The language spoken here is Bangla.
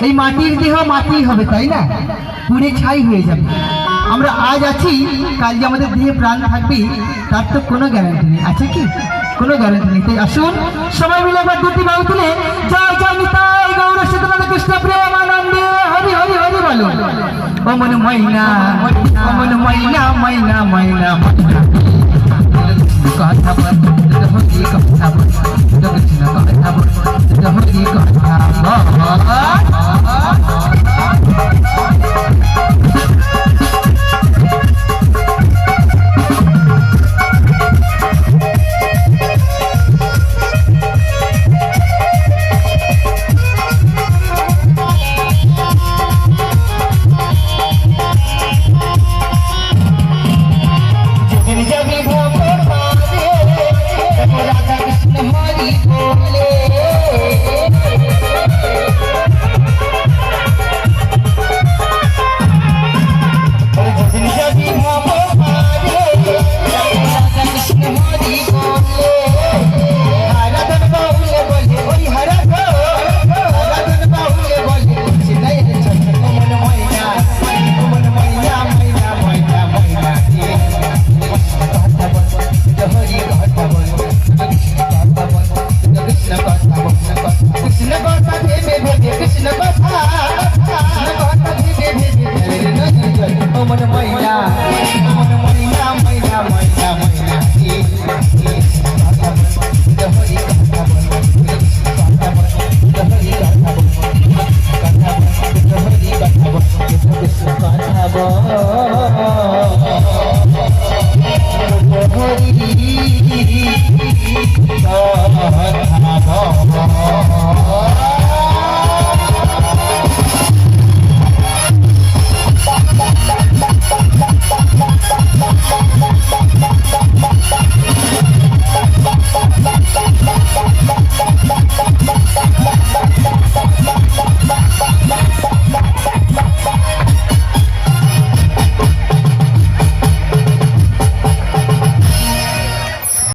এই মাটির দেহ মাটি হবে, তাই না? পুড়ে ছাই হয়ে যাবে। আমরা আজ আছি, কাল যে আমাদের দেহে প্রাণ থাকবে তার তো কোনো গ্যারান্টি নেই, আছে কি? কোনো গ্যারান্টি নেই। তাই আসুন সবাই মিলে একবার দুটি বাহু তুলে জয় জয় নিতাই গৌর সীতানাথ কৃষ্ণ প্রেমানন্দে হরি হরি হরি বলো। ও মন ময়না, ও মন ময়না ময়না ময়না কথা বল, হরি কথা বল, কথা বল, হরি কথা বল।